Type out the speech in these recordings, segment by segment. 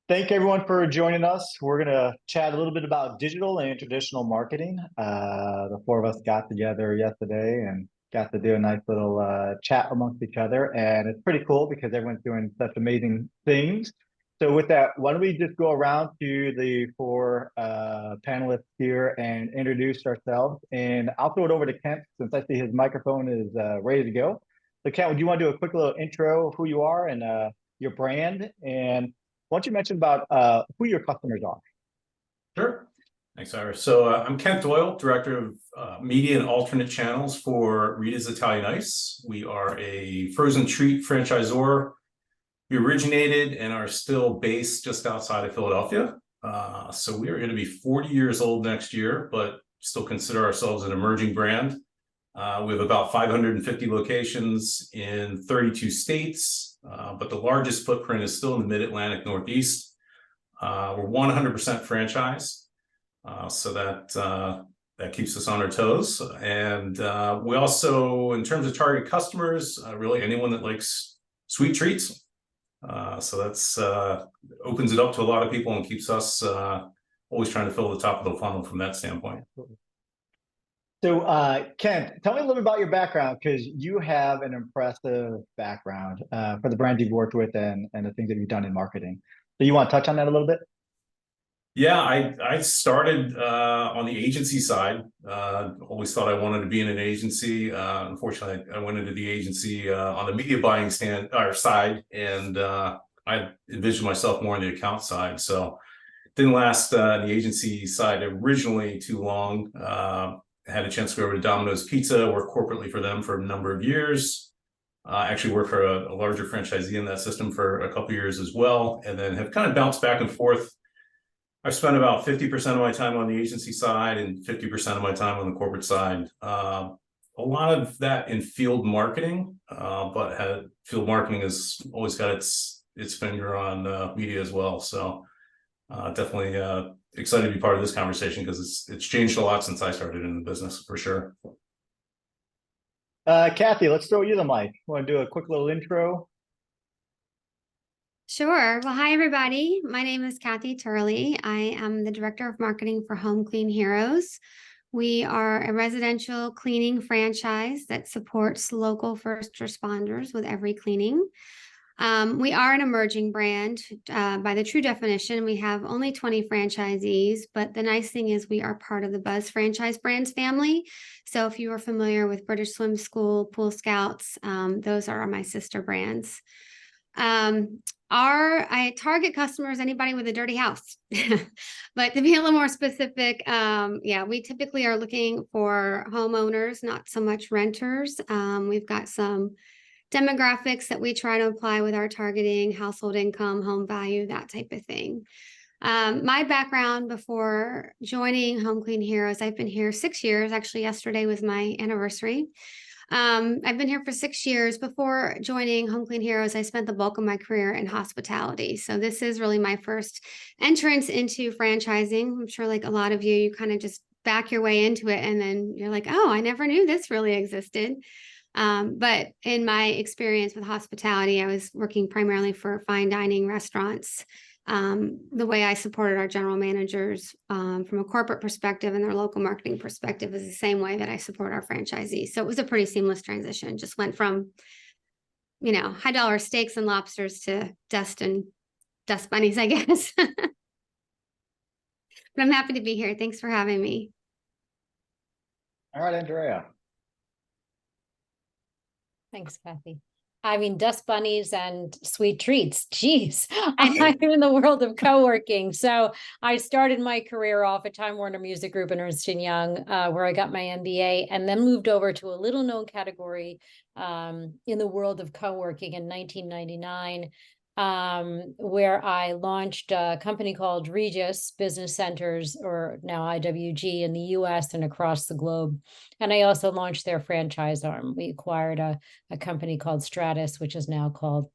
Thank everyone for joining us. We're going to chat a little bit about digital and traditional marketing. The four of us got together yesterday and got to do a nice little chat amongst each other. And it's pretty cool because everyone's doing such amazing things. So with that, why don't we just go around to the four panelists here and introduce ourselves. And I'll throw it over to Kent since I see his microphone is ready to go. So Kent, would you want to do a quick little intro of who you are and your brand? And why don't you mention about who your customers are? Sure. Thanks, Ira. So I'm Kent Doyle, Director of Media and Alternate Channels for Rita's Italian Ice. We are a frozen treat franchisor. We originated and are still based just outside of Philadelphia. So we are going to be 40 years old next year, but still consider ourselves an emerging brand. We have about 550 locations in 32 states, but the largest footprint is still in the Mid-Atlantic Northeast. We're 100% franchise, so that keeps us on our toes. And we also, in terms of target customers, really anyone that likes sweet treats. So that's opens it up to a lot of people and keeps us always trying to fill the top of the funnel from that standpoint. So, Kent, tell me a little bit about your background because you have an impressive background for the brands you've worked with and the things that you've done in marketing. So you want to touch on that a little bit? Yeah, I started on the agency side. Always thought I wanted to be in an agency. Unfortunately, I went into the agency on the media buying side, and I envisioned myself more on the account side. So didn't last the agency side originally too long. Had a chance to go over to Domino's Pizza, work corporately for them for a number of years. Actually worked for a larger franchisee in that system for a couple of years as well, and then have kind of bounced back and forth. I've spent about 50% of my time on the agency side and 50% of my time on the corporate side. A lot of that in field marketing, but field marketing has always got its finger on media as well. So definitely excited to be part of this conversation because it's changed a lot since I started in the business for sure. Kathy, let's throw you the mic. Want to do a quick little intro? Sure. Well, hi, everybody. My name is Kathy Turley. I am the Director of Marketing for Home Clean Heroes. We are a residential cleaning franchise that supports local first responders with every cleaning. We are an emerging brand. By the true definition, we have only 20 franchisees, but the nice thing is we are part of the Buzz Franchise Brands family. So if you are familiar with British Swim School, Pool Scouts, those are my sister brands. I target customers, anybody with a dirty house, but to be a little more specific, we typically are looking for homeowners, not so much renters. We've got some demographics that we try to apply with our targeting, household income, home value, that type of thing. My background before joining Home Clean Heroes, I've been here 6 years. Actually, yesterday was my anniversary. I've been here for 6 years. Before joining Home Clean Heroes, I spent the bulk of my career in hospitality. So this is really my first entrance into franchising. I'm sure like a lot of you kind of just back your way into it and then you're like, oh, I never knew this really existed. But in my experience with hospitality, I was working primarily for fine dining restaurants. The way I supported our general managers from a corporate perspective and their local marketing perspective is the same way that I support our franchisees. So it was a pretty seamless transition. Just went from, high dollar steaks and lobsters to dust bunnies, I guess. But I'm happy to be here. Thanks for having me. All right, Andrea. Thanks, Kathy. I mean, dust bunnies and sweet treats. Geez, I'm in the world of co-working. So I started my career off at Time Warner Music Group and Ernst & Young, where I got my MBA, and then moved over to a little known category in the world of co-working in 1999. Where I launched a company called Regis Business Centers, or now IWG, in the US and across the globe. And I also launched their franchise arm. We acquired a company called Stratus, which is now called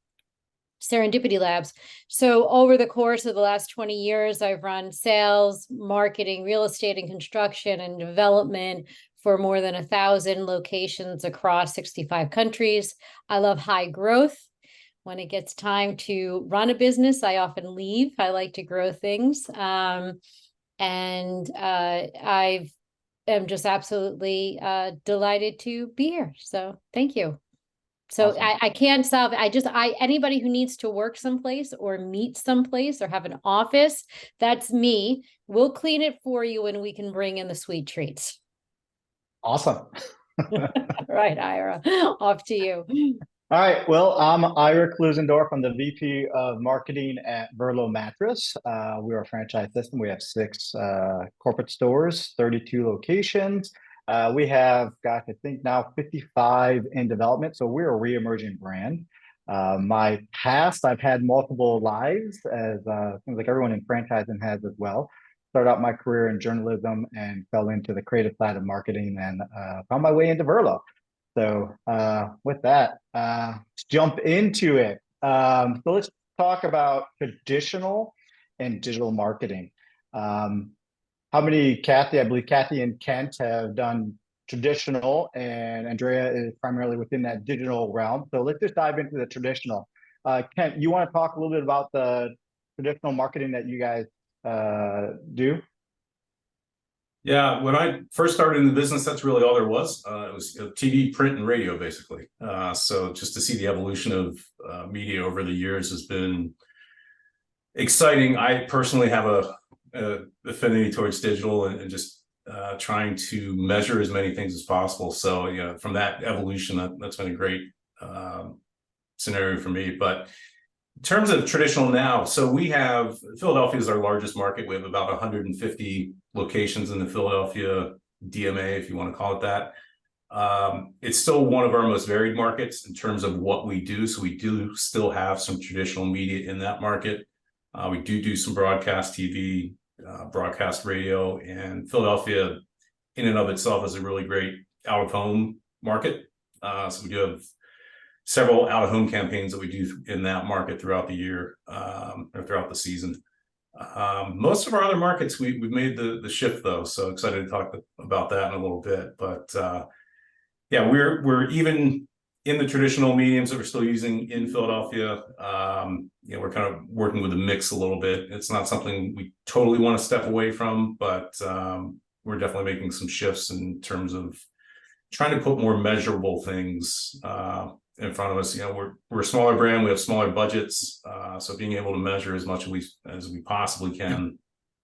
Serendipity Labs. So over the course of the last 20 years, I've run sales, marketing, real estate and construction and development for more than 1,000 locations across 65 countries. I love high growth. When it gets time to run a business, I often leave. I like to grow things. I am just absolutely delighted to be here. So thank you. So Awesome. I can't solve it. Anybody who needs to work someplace or meet someplace or have an office, that's me. We'll clean it for you and we can bring in the sweet treats. Awesome. Right, Ira, off to you. All right. Well, I'm Ira Klusendorf. I'm the VP of Marketing at Verlo Mattress. We're a franchise system. We have 6 corporate stores, 32 locations. We have got, I think, now 55 in development. So we're a re-emerging brand. My past, I've had multiple lives, as seems like everyone in franchising has as well. Started out my career in journalism and fell into the creative side of marketing and found my way into Verlo. So with that, let's jump into it. So let's talk about traditional and digital marketing. How many, Kathy, I believe Kathy and Kent have done traditional, and Andrea is primarily within that digital realm. So let's just dive into the traditional. Kent, you want to talk a little bit about the traditional marketing that you guys do? Yeah, when I first started in the business, that's really all there was. It was TV, print, and radio, basically. So just to see the evolution of media over the years has been exciting. I personally have a affinity towards digital and just trying to measure as many things as possible. So, you know, from that evolution, that's been a great scenario for me. But in terms of traditional now, so we have, Philadelphia is our largest market. We have about 150 locations in the Philadelphia DMA, if you want to call it that. It's still one of our most varied markets in terms of what we do. So we do still have some traditional media in that market. We do some broadcast TV, broadcast radio, and Philadelphia in and of itself is a really great out-of-home market. So we do have several out-of-home campaigns that we do in that market throughout the year, or throughout the season. Most of our other markets, we've made the shift though, so excited to talk about that in a little bit. But yeah, we're even in the traditional mediums that we're still using in Philadelphia. You know, we're kind of working with a mix a little bit. It's not something we totally want to step away from, but we're definitely making some shifts in terms of trying to put more measurable things in front of us. You know, we're a smaller brand, we have smaller budgets, so being able to measure as much as we possibly can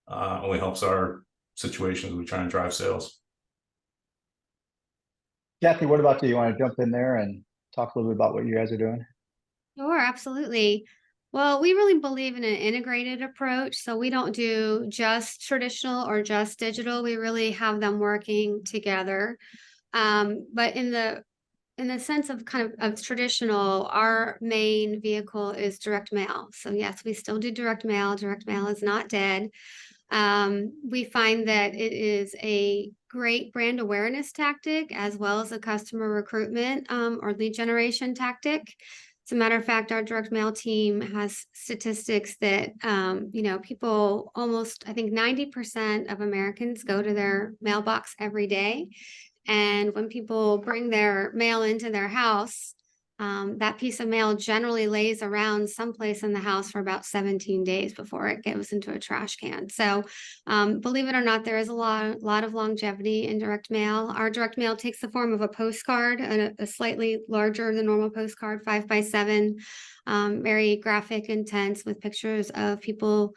only helps our situation as we try and drive sales. Kathy, what about you? You want to jump in there and talk a little bit about what you guys are doing? Sure, absolutely. Well, we really believe in an integrated approach. So we don't do just traditional or just digital. We really have them working together. But in the sense of kind of traditional, our main vehicle is direct mail. So yes, we still do direct mail. Direct mail is not dead. We find that it is a great brand awareness tactic as well as a customer recruitment or lead generation tactic. As a matter of fact, our direct mail team has statistics that, you know, people almost, I think 90% of Americans go to their mailbox every day. And when people bring their mail into their house, that piece of mail generally lays around someplace in the house for about 17 days before it goes into a trash can. So believe it or not, there is a lot of longevity in direct mail. Our direct mail takes the form of a postcard, a slightly larger than normal postcard, 5x7, very graphic, intense, with pictures of people,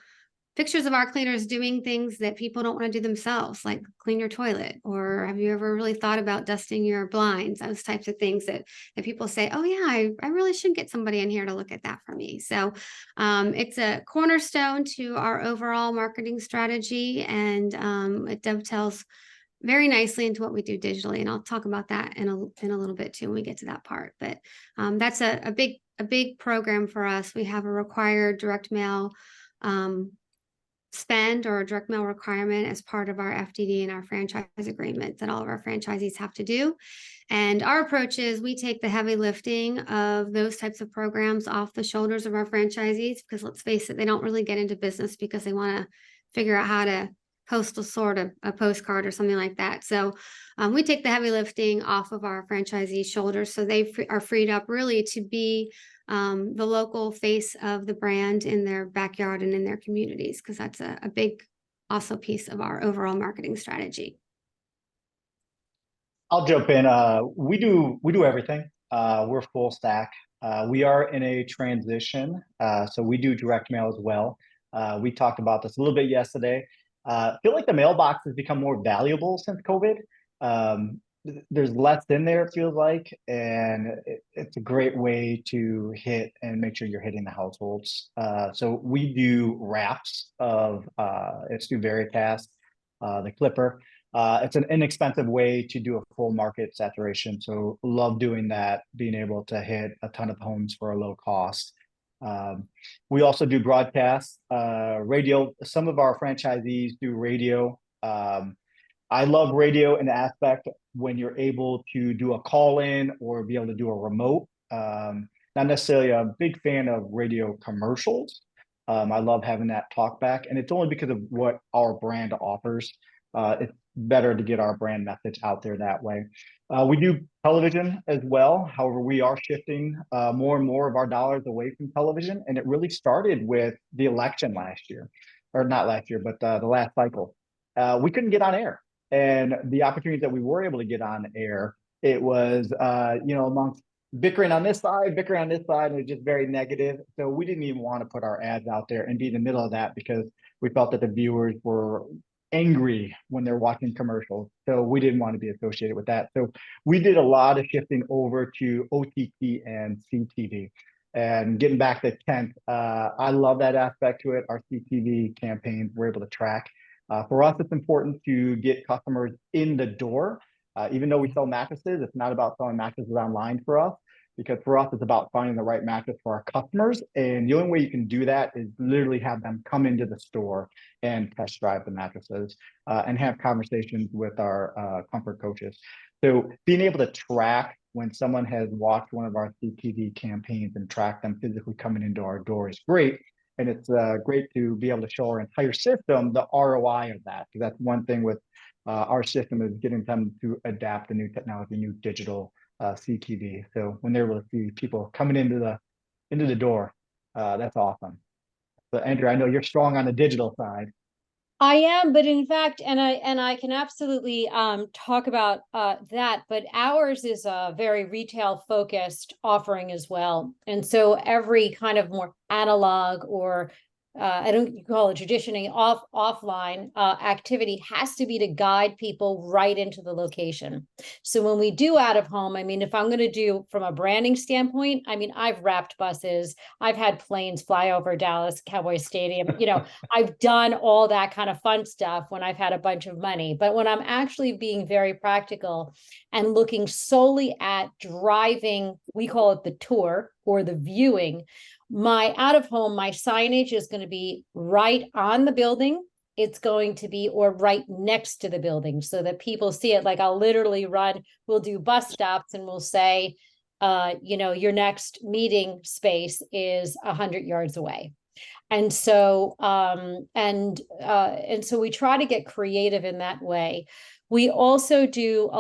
pictures of our cleaners doing things that people don't want to do themselves, like clean your toilet, or have you ever really thought about dusting your blinds? Those types of things that people say, oh yeah, I really should get somebody in here to look at that for me. So it's a cornerstone to our overall marketing strategy, and it dovetails very nicely into what we do digitally. And I'll talk about that in a little bit too when we get to that part. But that's a big program for us. We have a required direct mail spend or a direct mail requirement as part of our FDD and our franchise agreement that all of our franchisees have to do. And our approach is we take the heavy lifting of those types of programs off the shoulders of our franchisees, because let's face it, they don't really get into business because they want to figure out how to postal sort of a postcard or something like that. So we take the heavy lifting off of our franchisees' shoulders, so they are freed up really to be the local face of the brand in their backyard and in their communities, because that's a big also piece of our overall marketing strategy. I'll jump in. We do everything. We're full stack. We are in a transition, so we do direct mail as well. We talked about this a little bit yesterday. I feel like the mailbox has become more valuable since COVID. There's less in there, it feels like, and it's a great way to hit and make sure you're hitting the households. So we do wraps of it's through Veritas, the Clipper. It's an inexpensive way to do a full market saturation. So love doing that, being able to hit a ton of homes for a low cost. We also do broadcasts, radio. Some of our franchisees do radio. I love radio in the aspect when you're able to do a call in or be able to do a remote. Not necessarily a big fan of radio commercials. I love having that talk back, and it's only because of what our brand offers. It's better to get our brand message out there that way. We do television as well. However, we are shifting more and more of our dollars away from television. And it really started with the election last year, or not last year, but the last cycle. We couldn't get on air. And the opportunities that we were able to get on air, it was, amongst bickering on this side, and it was just very negative. So we didn't even want to put our ads out there and be in the middle of that, because we felt that the viewers were angry when they're watching commercials. So we didn't want to be associated with that. So we did a lot of shifting over to OTT and CTV. And getting back to Kent, I love that aspect to it. Our CTV campaigns we're able to track. For us, it's important to get customers in the door. Even though we sell mattresses, it's not about selling mattresses online for us, because for us, it's about finding the right mattress for our customers. And the only way you can do that is literally have them come into the store and test drive the mattresses and have conversations with our comfort coaches. So being able to track when someone has watched one of our CTV campaigns and track them physically coming into our door is great. And it's great to be able to show our entire system the ROI of that. Because that's one thing with our system, is getting them to adapt the new technology, new digital CTV. So when they're able to see people coming into the door, that's awesome. But Andrea, I know you're strong on the digital side. I am, but in fact, and I can absolutely talk about that, but ours is a very retail focused offering as well. And so every kind of more analog or I don't call it traditionally offline activity has to be to guide people right into the location. So when we do out of home, I mean, if I'm going to do from a branding standpoint, I mean, I've wrapped buses, I've had planes fly over Dallas Cowboys Stadium, I've done all that kind of fun stuff when I've had a bunch of money. But when I'm actually being very practical and looking solely at driving, we call it the tour or the viewing, my out of home, my signage is going to be right on the building. It's going to be, or right next to the building, so that people see it. Like I'll literally we'll do bus stops and we'll say, your next meeting space is 100 yards away. And so, and so we try to get creative in that way. We also do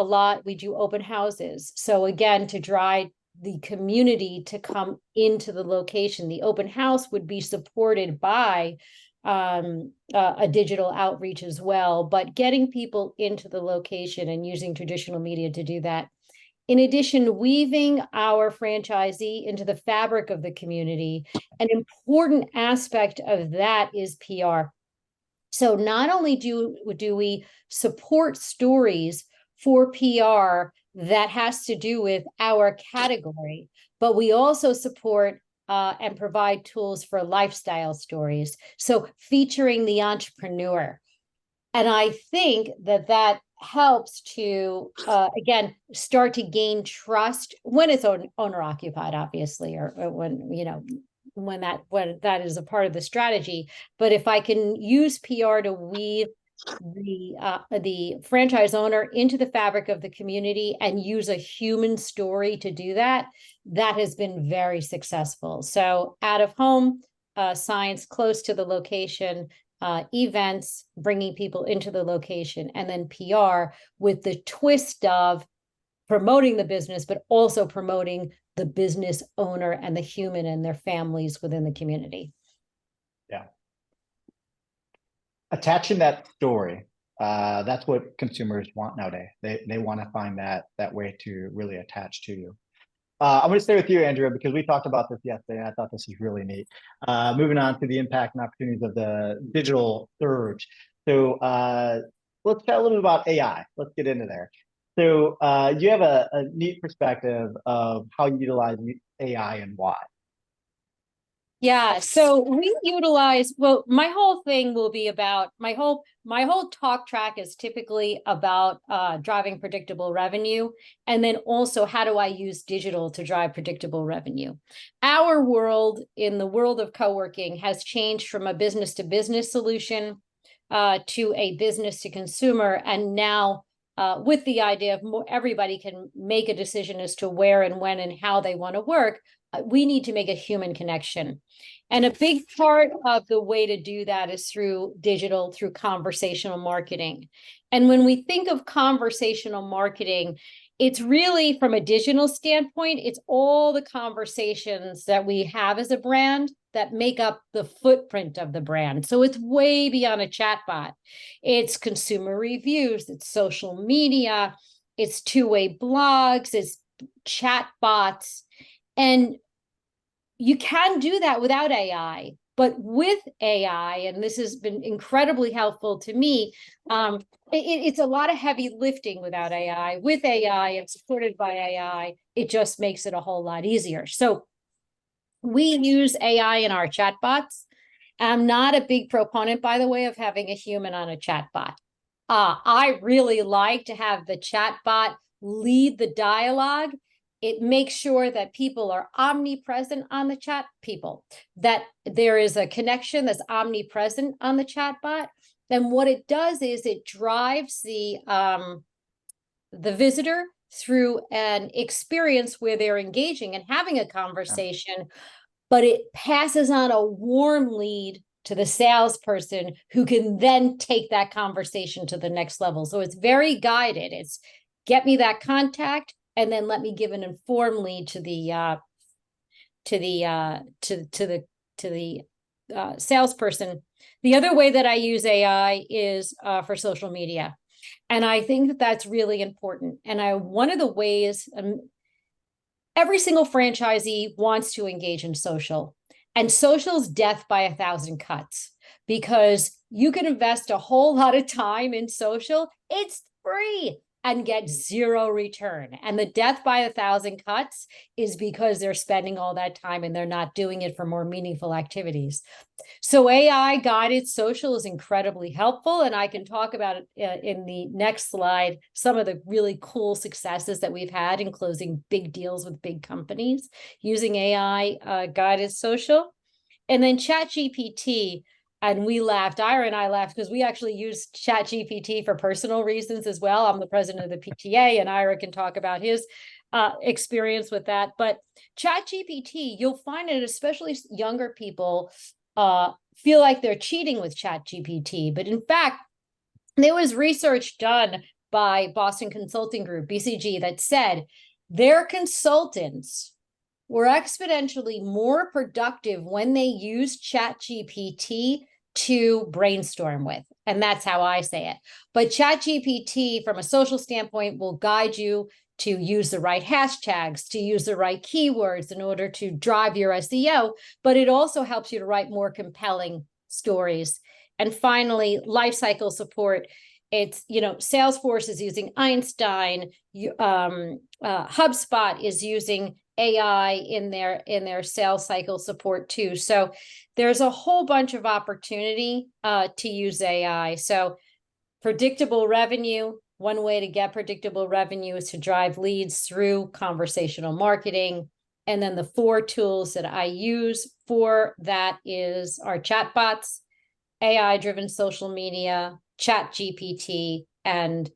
we do open houses. So again, to drive the community to come into the location. The open house would be supported by a digital outreach as well, but getting people into the location and using traditional media to do that. In addition, weaving our franchisee into the fabric of the community. An important aspect of that is PR. So not only do we support stories for PR that has to do with our category, but we also support and provide tools for lifestyle stories. So featuring the entrepreneur. And I think that helps to, again, start to gain trust when it's owner occupied, obviously, or when that is a part of the strategy. But if I can use PR to weave the franchise owner into the fabric of the community and use a human story to do that, that has been very successful. So out of home, signs close to the location, events, bringing people into the location, and then PR with the twist of promoting the business, but also promoting the business owner and the human and their families within the community. Yeah. Attaching that story, that's what consumers want nowadays. They want to find that way to really attach to you. I'm going to stay with you, Andrea, because we talked about this yesterday, and I thought this was really neat. Moving on to the impact and opportunities of the digital surge. So let's chat a little bit about AI. Let's get into there. So you have a neat perspective of how you utilize AI and why. Yeah, so we utilize, well, my whole thing will be about, my whole talk track is typically about driving predictable revenue. And then also, how do I use digital to drive predictable revenue? Our world, in the world of co-working, has changed from a business to business solution to a business to consumer. And now with the idea of everybody can make a decision as to where and when and how they want to work, we need to make a human connection. And a big part of the way to do that is through digital, through conversational marketing. And when we think of conversational marketing, it's really, from a digital standpoint, it's all the conversations that we have as a brand that make up the footprint of the brand. So it's way beyond a chatbot. It's consumer reviews, it's social media, it's two-way blogs, it's chatbots. And you can do that without AI, but with AI, and this has been incredibly helpful to me, it's a lot of heavy lifting without AI. With AI and supported by AI, it just makes it a whole lot easier. So we use AI in our chatbots. I'm not a big proponent, by the way, of having a human on a chatbot. I really like to have the chatbot lead the dialogue. It makes sure that people are omnipresent on the chat, that there is a connection that's omnipresent on the chatbot. Then what it does is it drives the visitor through an experience where they're engaging and having a conversation, but it passes on a warm lead to the salesperson who can then take that conversation to the next level. So it's very guided. It's get me that contact, and then let me give an informed lead to the salesperson. The other way that I use AI is for social media, and I think that that's really important. And one of the ways, every single franchisee wants to engage in social, and social's death by 1,000 cuts, because you can invest a whole lot of time in social. It's free and get zero return. And the death by 1,000 cuts is because they're spending all that time and they're not doing it for more meaningful activities. So AI guided social is incredibly helpful. And I can talk about it in the next slide, some of the really cool successes that we've had in closing big deals with big companies using AI guided social. And then ChatGPT. And we laughed, Ira and I laughed, because we actually use ChatGPT for personal reasons as well. I'm the president of the PTA, and Ira can talk about his experience with that. But ChatGPT, you'll find it, especially younger people, feel like they're cheating with ChatGPT. But in fact, there was research done by Boston Consulting Group, BCG, that said their consultants were exponentially more productive when they used ChatGPT to brainstorm with. And that's how I say it. But ChatGPT, from a social standpoint, will guide you to use the right hashtags, to use the right keywords in order to drive your SEO. But it also helps you to write more compelling stories. And finally, lifecycle support. It's, Salesforce is using Einstein. HubSpot is using AI in their sales cycle support too. So there's a whole bunch of opportunity to use AI. So predictable revenue, one way to get predictable revenue is to drive leads through conversational marketing. And then the 4 tools that I use for that is our chatbots, AI-driven social media, ChatGPT, and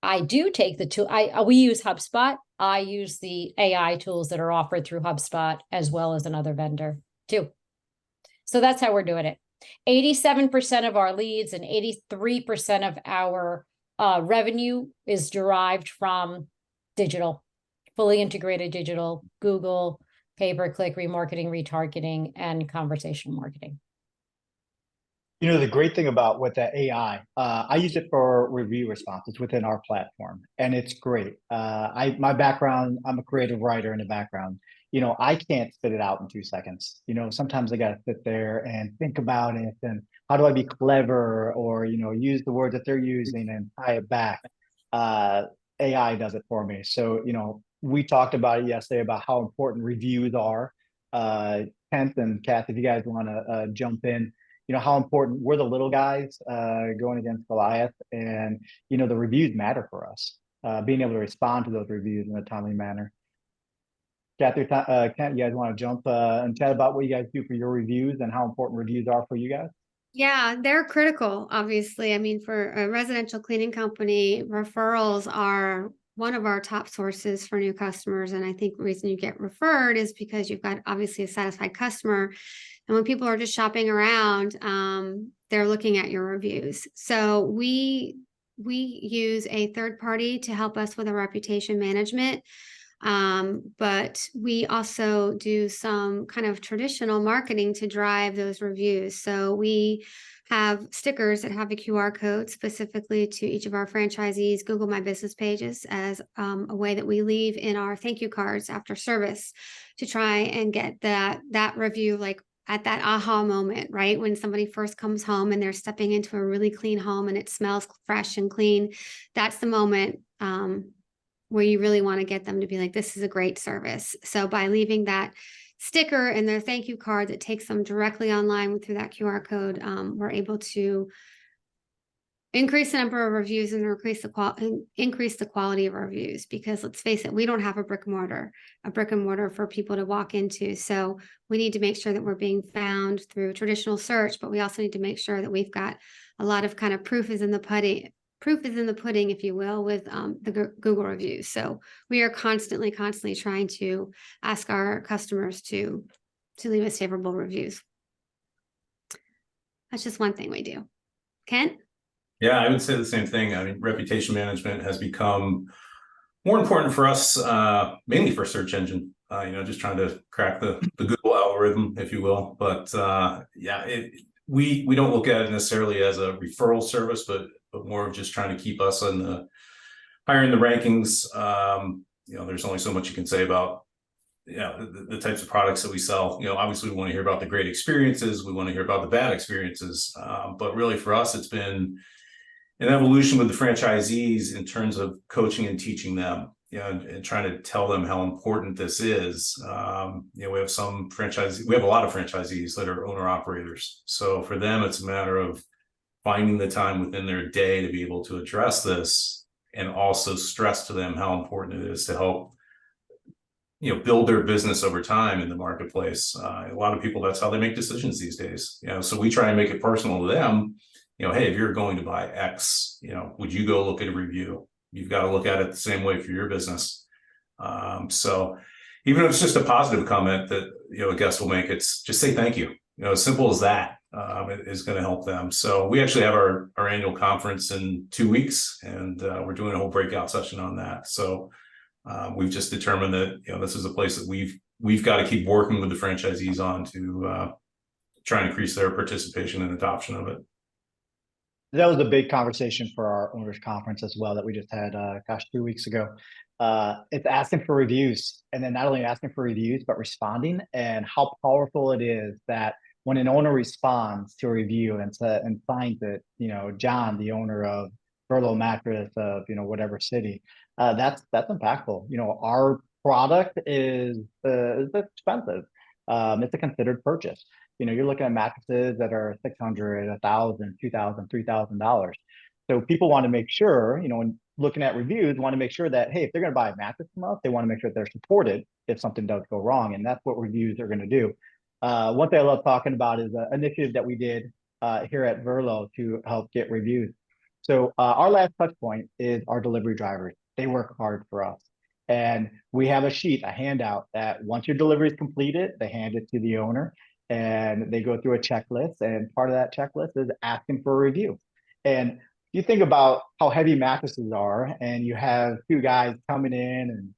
I do take the tool. We use HubSpot. I use the AI tools that are offered through HubSpot as well as another vendor too. So that's how we're doing it. 87% of our leads and 83% of our revenue is derived from digital, fully integrated digital, Google, pay-per-click, remarketing, retargeting, and conversational marketing. You know, the great thing about with that AI, I use it for review responses within our platform, and it's great. My background, I'm a creative writer in the background. You know, I can't spit it out in 2 seconds. You know, sometimes I got to sit there and think about it, and how do I be clever, or, you know, use the words that they're using and tie it back. AI does it for me. So, you know, we talked about it yesterday about how important reviews are. Kent and Kath, if you guys want to jump in, you know, how important we're the little guys going against Goliath, and, you know, the reviews matter for us, being able to respond to those reviews in a timely manner. Kathy, Kent, you guys want to jump and chat about what you guys do for your reviews and how important reviews are for you guys? Yeah, they're critical, obviously. I mean, for a residential cleaning company, referrals are one of our top sources for new customers. And I think the reason you get referred is because you've got obviously a satisfied customer. And when people are just shopping around, they're looking at your reviews. So we use a third party to help us with our reputation management. But we also do some kind of traditional marketing to drive those reviews. So we have stickers that have a QR code specifically to each of our franchisees' Google My Business pages as a way that we leave in our thank you cards after service to try and get that review, like at that aha moment, right? When somebody first comes home and they're stepping into a really clean home and it smells fresh and clean, that's the moment where you really want to get them to be like, this is a great service. So by leaving that sticker and their thank you card that takes them directly online through that QR code, we're able to increase the number of reviews and increase the quality of our reviews. Because let's face it, we don't have a brick and mortar for people to walk into. So we need to make sure that we're being found through traditional search, but we also need to make sure that we've got a lot of kind of proof is in the pudding, if you will, with the Google reviews. So we are constantly trying to ask our customers to leave us favorable reviews. That's just one thing we do. Kent? Yeah, I would say the same thing. I mean, reputation management has become more important for us, mainly for search engine, you know, just trying to crack the Google algorithm, if you will. But yeah, we don't look at it necessarily as a referral service, but more of just trying to keep us higher in the rankings. You know, there's only so much you can say about, yeah, the types of products that we sell. You know, obviously we want to hear about the great experiences. We want to hear about the bad experiences. But really for us, it's been an evolution with the franchisees in terms of coaching and teaching them, you know, and trying to tell them how important this is. You know, we have a lot of franchisees that are owner operators. So for them, it's a matter of finding the time within their day to be able to address this, and also stress to them how important it is to help, you know, build their business over time in the marketplace. A lot of people, that's how they make decisions these days. You know, so we try and make it personal to them. You know, hey, if you're going to buy X, you know, would you go look at a review? You've got to look at it the same way for your business. So even if it's just a positive comment that, you know, a guest will make, it's just say thank you. You know, as simple as that. It is going to help them. So we actually have our annual conference in 2 weeks, and we're doing a whole breakout session on that. So we've just determined that, you know, this is a place that we've got to keep working with the franchisees on to try and increase their participation and adoption of it. That was a big conversation for our owners conference as well that we just had, 2 weeks ago. It's asking for reviews, and then not only asking for reviews, but responding, and how powerful it is that when an owner responds to a review and finds it, you know, John, the owner of Verlo mattress of, you know, whatever city, that's impactful. You know, our product is expensive. It's a considered purchase. You know, you're looking at mattresses that are $600, $1,000, $2,000, $3,000. So people want to make sure, you know, when looking at reviews, want to make sure that, hey, if they're going to buy a mattress from us, they want to make sure that they're supported if something does go wrong. And that's what reviews are going to do. One thing I love talking about is an initiative that we did here at Verlo to help get reviews. So our last touch point is our delivery drivers. They work hard for us. And we have a sheet, a handout that once your delivery is completed, they hand it to the owner. and they go through a checklist, and part of that checklist is asking for a review. And you think about how heavy mattresses are, and you have two guys coming in and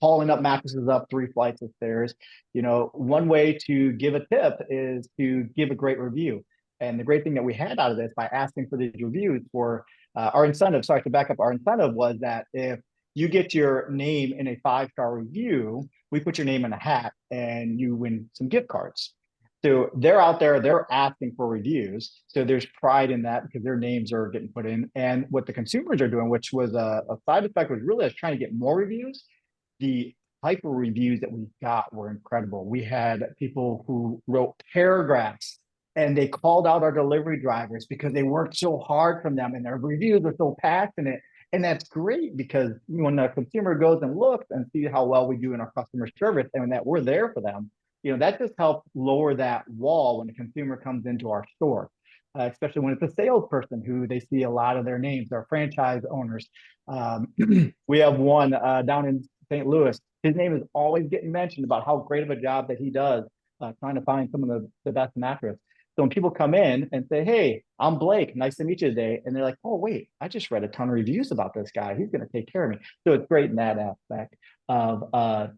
hauling up mattresses up 3 flights of stairs. One way to give a tip is to give a great review. And the great thing that we had out of this by asking for these reviews for our incentive, sorry, to back up, our incentive was that if you get your name in a 5-star review, we put your name in a hat and you win some gift cards. So they're out there, they're asking for reviews. So there's pride in that because their names are getting put in. And what the consumers are doing, which was a side effect, was really us trying to get more reviews. The type of reviews that we got were incredible. We had people who wrote paragraphs and they called out our delivery drivers because they worked so hard from them and their reviews are so passionate. And that's great because when the consumer goes and looks and sees how well we do in our customer service and that we're there for them, that just helps lower that wall when the consumer comes into our store, especially when it's a salesperson who they see a lot of their names, our franchise owners. We have one down in St. Louis. His name is always getting mentioned about how great of a job that he does trying to find some of the best mattress. So when people come in and say, hey, I'm Blake, nice to meet you today. And they're like, oh, wait, I just read a ton of reviews about this guy. He's going to take care of me. So it's great in that aspect of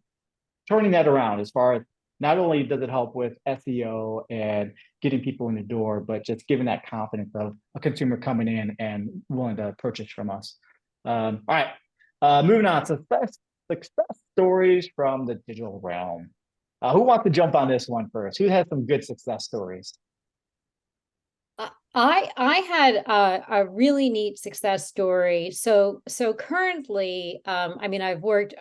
turning that around as far as not only does it help with SEO and getting people in the door, but just giving that confidence of a consumer coming in and willing to purchase from us. All right, moving on. Success stories from the digital realm. Who wants to jump on this one first? Who has some good success stories? I had a really neat success story. So currently, I mean, I've worked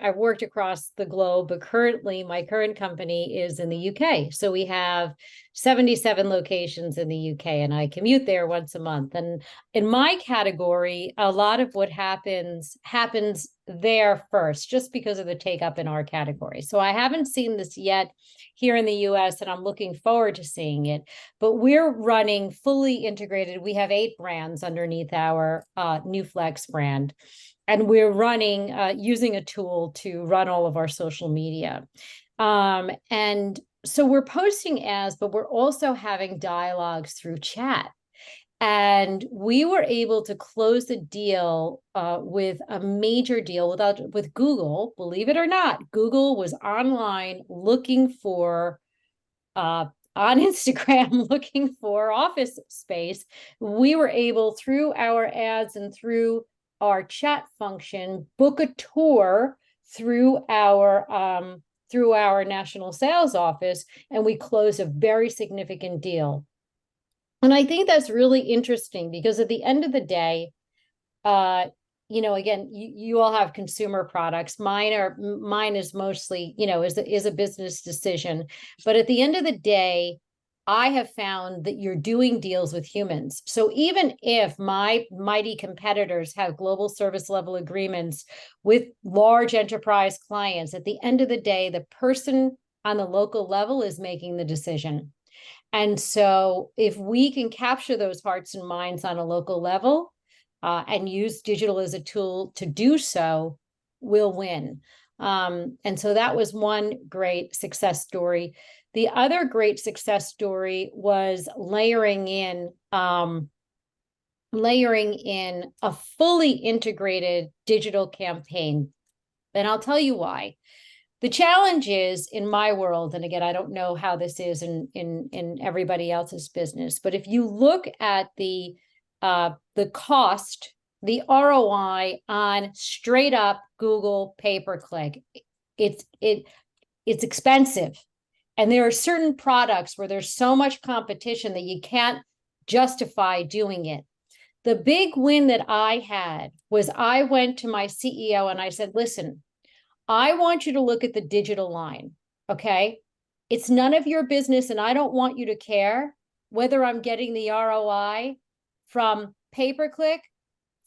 across the globe, but currently my current company is in the UK. So we have 77 locations in the UK, and I commute there once a month. And in my category, a lot of what happens there first, just because of the take up in our category. So I haven't seen this yet here in the US, and I'm looking forward to seeing it. But we're running fully integrated. We have 8 brands underneath our NewFlex brand, and we're running using a tool to run all of our social media. And so we're posting ads, but we're also having dialogues through chat. And we were able to close the deal with a major deal with Google. Believe it or not, Google was online looking for on Instagram looking for office space. We were able, through our ads and through our chat function, book a tour through our national sales office, and we closed a very significant deal. And I think that's really interesting because at the end of the day, again, you all have consumer products. Mine is mostly, is a business decision. But at the end of the day, I have found that you're doing deals with humans. So even if my mighty competitors have global service level agreements with large enterprise clients, at the end of the day, the person on the local level is making the decision. And so if we can capture those hearts and minds on a local level and use digital as a tool to do so, we'll win. And so that was one great success story. The other great success story was layering in a fully integrated digital campaign. And I'll tell you why. The challenge is in my world, and again, I don't know how this is in everybody else's business, but if you look at the cost, the ROI on straight up Google pay-per-click, it's expensive. And there are certain products where there's so much competition that you can't justify doing it. The big win that I had was I went to my CEO and I said, listen, I want you to look at the digital line, okay? It's none of your business, and I don't want you to care whether I'm getting the ROI from pay-per-click,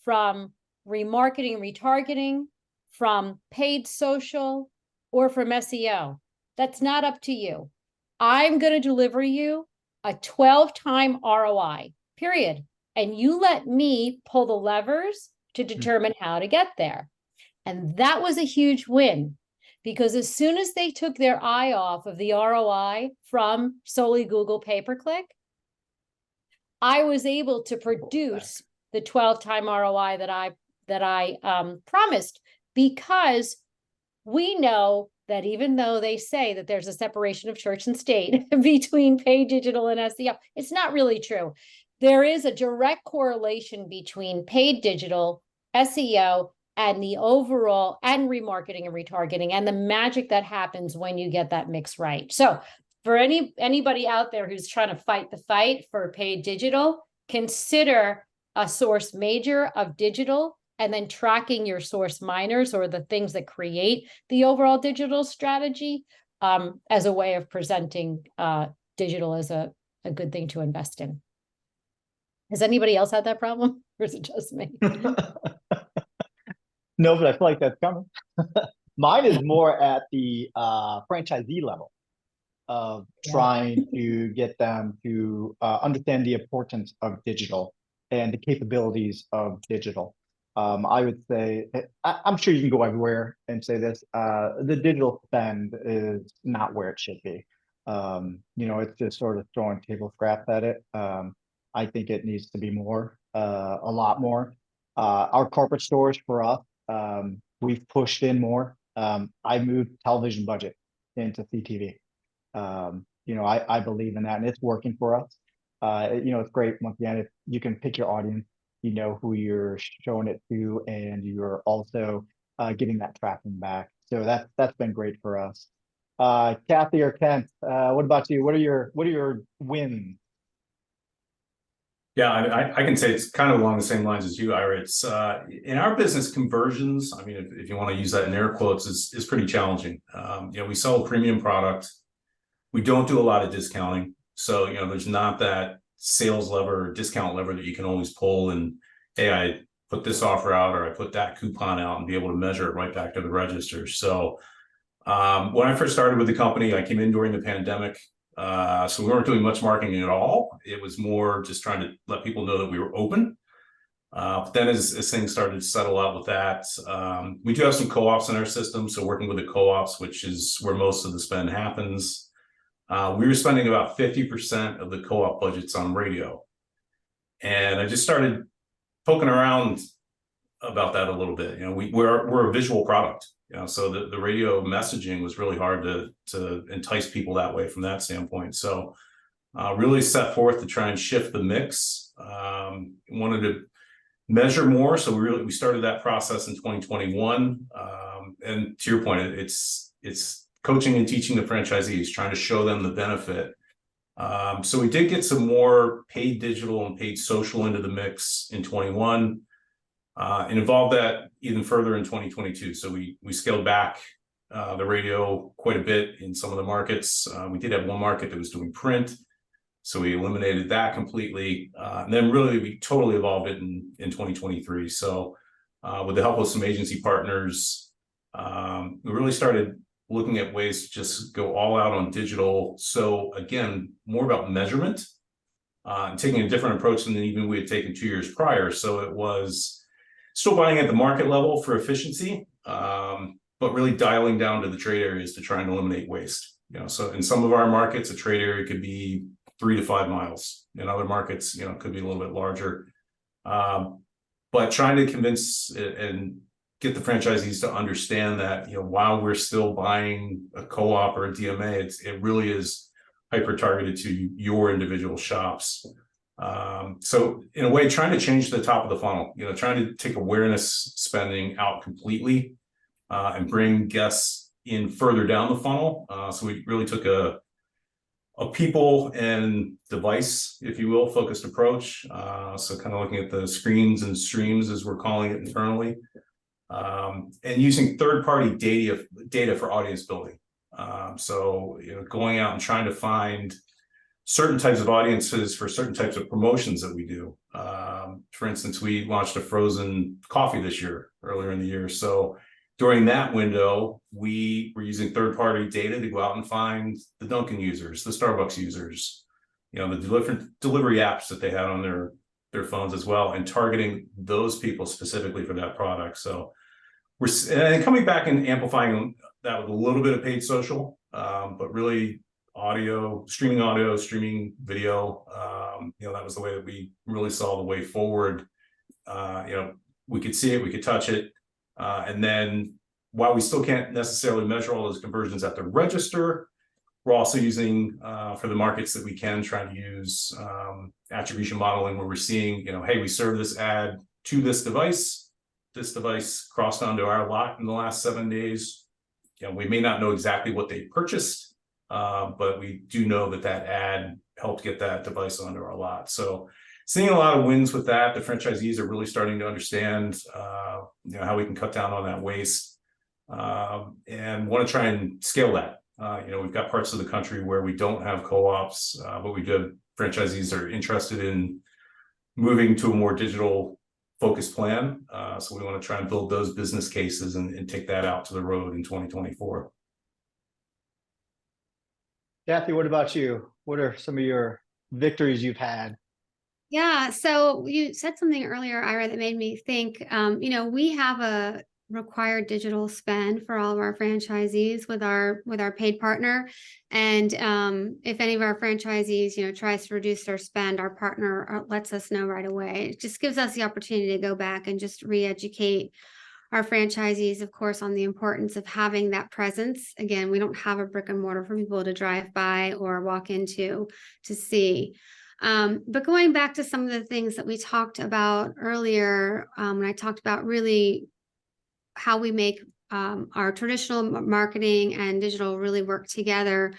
from remarketing, retargeting, from paid social, or from SEO. That's not up to you. I'm going to deliver you a 12-time ROI, period. And you let me pull the levers to determine how to get there. And that was a huge win because as soon as they took their eye off of the ROI from solely Google pay-per-click, I was able to produce the 12-time ROI that I promised, because we know that even though they say that there's a separation of church and state between paid digital and SEO, it's not really true. There is a direct correlation between paid digital, SEO, and the overall, and remarketing and retargeting, and the magic that happens when you get that mix right. So for anybody out there who's trying to fight the fight for paid digital, consider a source major of digital, and then tracking your source minors, or the things that create the overall digital strategy, as a way of presenting digital as a good thing to invest in. Has anybody else had that problem, or is it just me? No, but I feel like that's coming. Mine is more at the franchisee level of trying to get them to understand the importance of digital and the capabilities of digital. I would say, I'm sure you can go everywhere and say this, the digital spend is not where it should be. It's just sort of throwing table scraps at it. I think it needs to be more, a lot more. Our corporate stores for us, we've pushed in more. I moved television budget into CTV. I believe in that, and it's working for us. It's great. Once again, if you can pick your audience, you know who you're showing it to, and you're also getting that tracking back. So that's been great for us. Kathy or Kent, what about you? What are your wins? Yeah, I can say it's kind of along the same lines as you, Ira. It's in our business, conversions, I mean, if you want to use that in air quotes, is pretty challenging. We sell a premium product. We don't do a lot of discounting. So, there's not that sales lever or discount lever that you can always pull and, hey, I put this offer out, or I put that coupon out, and be able to measure it right back to the register. So when I first started with the company, I came in during the pandemic. So we weren't doing much marketing at all. It was more just trying to let people know that we were open. But then as things started to settle out with that, we do have some co-ops in our system. So working with the co-ops, which is where most of the spend happens, we were spending about 50% of the co-op budgets on radio. And I just started poking around about that a little bit. We're a visual product. So the radio messaging was really hard to entice people that way from that standpoint. So really set forth to try and shift the mix. Wanted to measure more. So we started that process in 2021. And to your point, it's coaching and teaching the franchisees, trying to show them the benefit. So we did get some more paid digital and paid social into the mix in 21. And involved that even further in 2022. So we scaled back the radio quite a bit in some of the markets. We did have one market that was doing print, so we eliminated that completely. And then really we totally evolved it in 2023. So with the help of some agency partners, we really started looking at ways to just go all out on digital. So again, more about measurement, and taking a different approach than even we had taken 2 years prior. So it was still buying at the market level for efficiency, but really dialing down to the trade areas to try and eliminate waste. So in some of our markets, a trade area could be 3 to 5 miles. In other markets, it could be a little bit larger. But trying to convince and get the franchisees to understand that, while we're still buying a co-op or a DMA, it really is hyper targeted to your individual shops. So in a way, trying to change the top of the funnel, trying to take awareness spending out completely, and bring guests in further down the funnel. So we really took a people and device, if you will, focused approach. So kind of looking at the screens and streams, as we're calling it internally, and using third-party data for audience building. So going out and trying to find certain types of audiences for certain types of promotions that we do. For instance, we launched a frozen coffee this year, earlier in the year. So during that window, we were using third-party data to go out and find the Dunkin' users, the Starbucks users, the delivery apps that they had on their phones as well, and targeting those people specifically for that product. So we're coming back and amplifying that with a little bit of paid social, but really streaming audio, streaming video. That was the way that we really saw the way forward. We could see it, we could touch it. And then while we still can't necessarily measure all those conversions at the register, we're also using, for the markets that we can, try to use attribution modeling, where we're seeing, hey, we served this ad to this device crossed onto our lot in the last 7 days. We may not know exactly what they purchased, but we do know that that ad helped get that device onto our lot. So seeing a lot of wins with that. The franchisees are really starting to understand, how we can cut down on that waste, and want to try and scale that. We've got parts of the country where we don't have co-ops, but we do. Franchisees are interested in moving to a more digital focused plan. So we want to try and build those business cases and take that out to the road in 2024. Kathy, what about you? What are some of your victories you've had? Yeah, so you said something earlier, Ira, that made me think, we have a required digital spend for all of our franchisees with our paid partner. And if any of our franchisees, tries to reduce their spend, our partner lets us know right away. It just gives us the opportunity to go back and just re-educate our franchisees, of course, on the importance of having that presence. Again, we don't have a brick and mortar for people to drive by or walk into to see. But going back to some of the things that we talked about earlier, when I talked about really how we make our traditional marketing and digital really work together,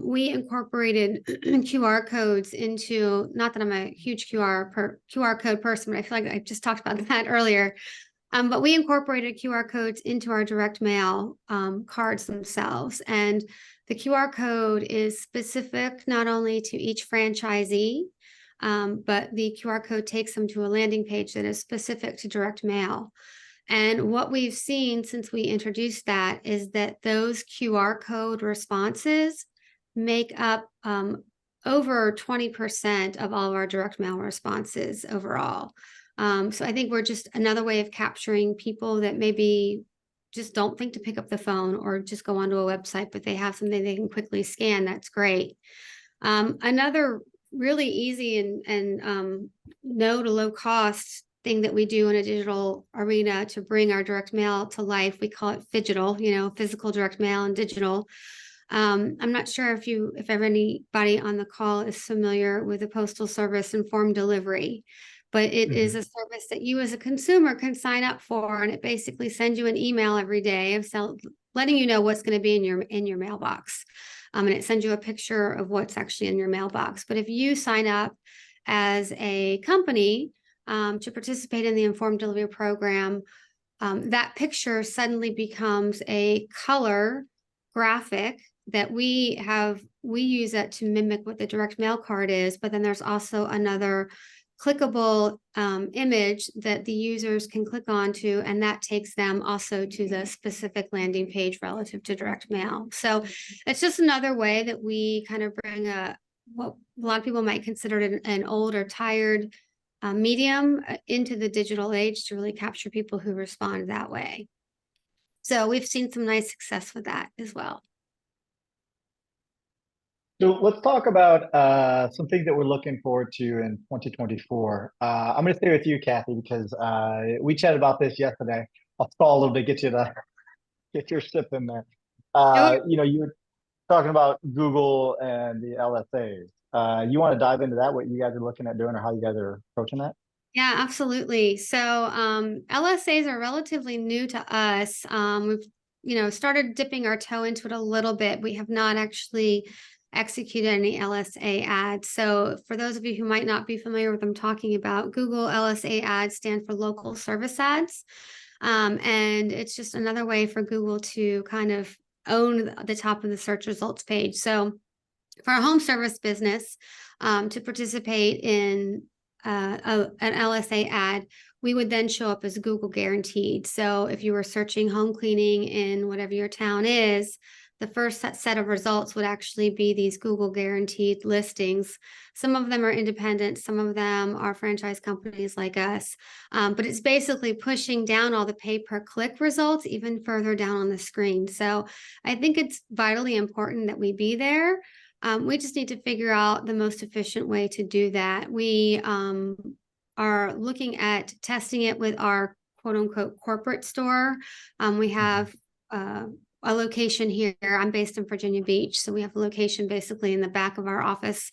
we incorporated QR codes into, not that I'm a huge QR code person, but I feel like I just talked about that earlier. But we incorporated QR codes into our direct mail cards themselves. And the QR code is specific not only to each franchisee, but the QR code takes them to a landing page that is specific to direct mail. And what we've seen since we introduced that is that those QR code responses make up over 20% of all of our direct mail responses overall. So I think we're just another way of capturing people that maybe just don't think to pick up the phone or just go onto a website, but they have something they can quickly scan. That's great. Another really easy and no to low cost thing that we do in a digital arena to bring our direct mail to life, we call it phygital, physical direct mail and digital. I'm not sure if anybody on the call is familiar with the Postal Service informed delivery, but it is a service that you as a consumer can sign up for, and it basically sends you an email every day of letting you know what's going to be in your mailbox. And it sends you a picture of what's actually in your mailbox. But if you sign up as a company to participate in the informed delivery program, that picture suddenly becomes a color graphic that we use that to mimic what the direct mail card is. But then there's also another clickable image that the users can click onto, and that takes them also to the specific landing page relative to direct mail. So it's just another way that we kind of bring what a lot of people might consider an old or tired medium into the digital age to really capture people who respond that way. So we've seen some nice success with that as well. So let's talk about some things that we're looking forward to in 2024. I'm going to stay with you, Kathy, because we chatted about this yesterday. I'll stall a little bit, get your sip in there. You were talking about Google and the LSAs. You want to dive into that, what you guys are looking at doing or how you guys are approaching that? Yeah, absolutely. So LSAs are relatively new to us. We've started dipping our toe into it a little bit. We have not actually executed any LSA ads. So for those of you who might not be familiar with what I'm talking about, Google LSA ads stand for local service ads. And it's just another way for Google to kind of own the top of the search results page. So for our home service business, to participate in an LSA ad, we would then show up as Google guaranteed. So if you were searching home cleaning in whatever your town is, the first set of results would actually be these Google guaranteed listings. Some of them are independent, some of them are franchise companies like us. But it's basically pushing down all the pay-per-click results even further down on the screen. So I think it's vitally important that we be there. We just need to figure out the most efficient way to do that. We are looking at testing it with our quote unquote corporate store. We have a location here. I'm based in Virginia Beach. So we have a location basically in the back of our office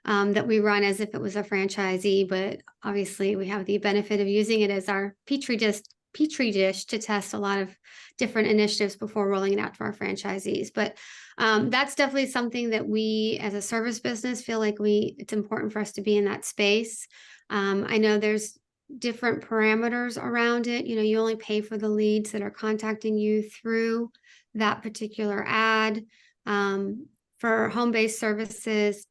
that we run as if it was a franchisee, but obviously we have the benefit of using it as our petri dish to test a lot of different initiatives before rolling it out to our franchisees. But that's definitely something that we as a service business feel like it's important for us to be in that space. I know there's different parameters around it. You know, you only pay for the leads that are contacting you through that particular ad. For home-based services,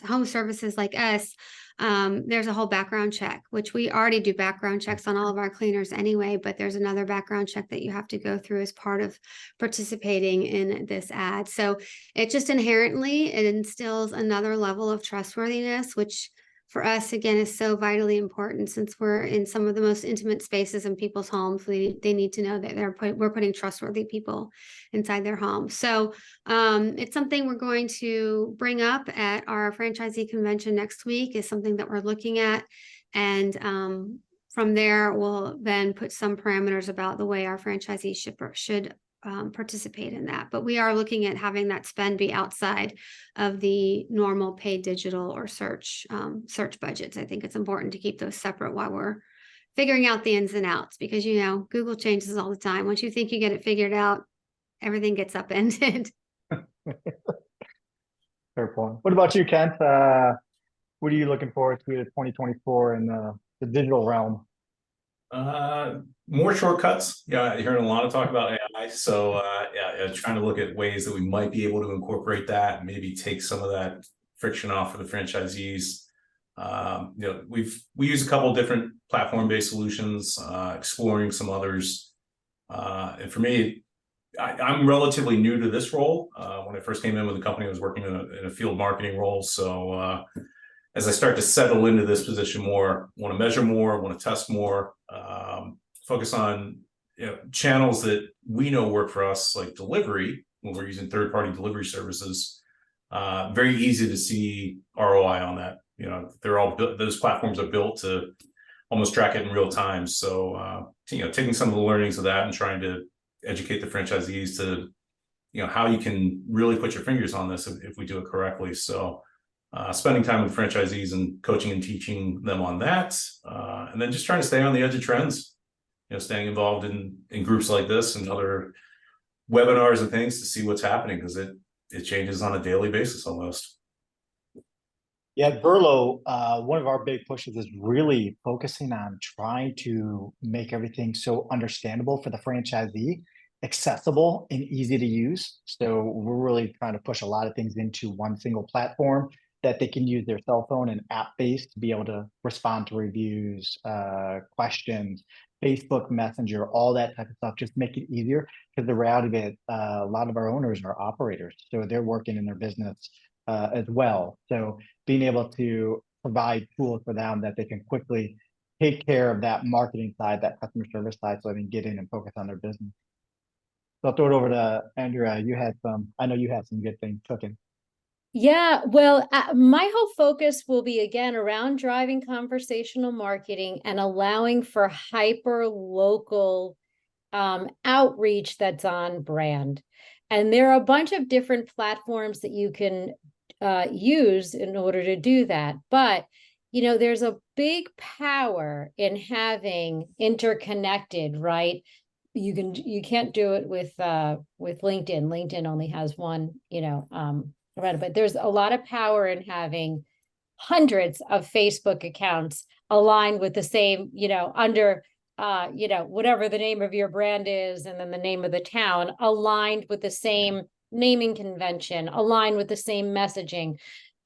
home services like us, there's a whole background check, which we already do background checks on all of our cleaners anyway, but there's another background check that you have to go through as part of participating in this ad. So it just inherently, it instills another level of trustworthiness, which for us, again, is so vitally important since we're in some of the most intimate spaces in people's homes. They need to know that we're putting trustworthy people inside their homes. So it's something we're going to bring up at our franchisee convention next week, is something that we're looking at. And from there, we'll then put some parameters about the way our franchisees should participate in that. But we are looking at having that spend be outside of the normal paid digital or search budgets. I think it's important to keep those separate while we're figuring out the ins and outs, because, you know, Google changes all the time. Once you think you get it figured out, everything gets upended. Fair point. What about you, Kent? What are you looking forward to 2024 in the digital realm? More shortcuts. Yeah, you're hearing a lot of talk about AI. So trying to look at ways that we might be able to incorporate that, maybe take some of that friction off for the franchisees. We use a couple of different platform-based solutions, exploring some others. And for me, I'm relatively new to this role. When I first came in with the company, I was working in a field marketing role. So as I start to settle into this position more, want to measure more, want to test more, focus on channels that we know work for us, like delivery, when we're using third-party delivery services. Very easy to see ROI on that. They're all those platforms are built to almost track it in real time. So taking some of the learnings of that and trying to educate the franchisees to how you can really put your fingers on this if we do it correctly. So spending time with franchisees and coaching and teaching them on that, and then just trying to stay on the edge of trends, staying involved in groups like this and other webinars and things to see what's happening, because it changes on a daily basis almost. Yeah, at Verlo, one of our big pushes is really focusing on trying to make everything so understandable for the franchisee, accessible and easy to use. So we're really trying to push a lot of things into one single platform that they can use their cell phone and app-based to be able to respond to reviews, questions, Facebook Messenger, all that type of stuff. Just make it easier, because the reality of it, a lot of our owners are operators, so they're working in their business as well. So being able to provide tools for them that they can quickly take care of that marketing side, that customer service side, so they can get in and focus on their business. So I'll throw it over to Andrea. I know you had some good things cooking. Yeah, well, my whole focus will be, again, around driving conversational marketing and allowing for hyper local outreach that's on brand. And there are a bunch of different platforms that you can use in order to do that. But, there's a big power in having interconnected, right? You can't do it with LinkedIn. LinkedIn only has one, but there's a lot of power in having hundreds of Facebook accounts aligned with the same, under, whatever the name of your brand is, and then the name of the town, aligned with the same naming convention, aligned with the same messaging.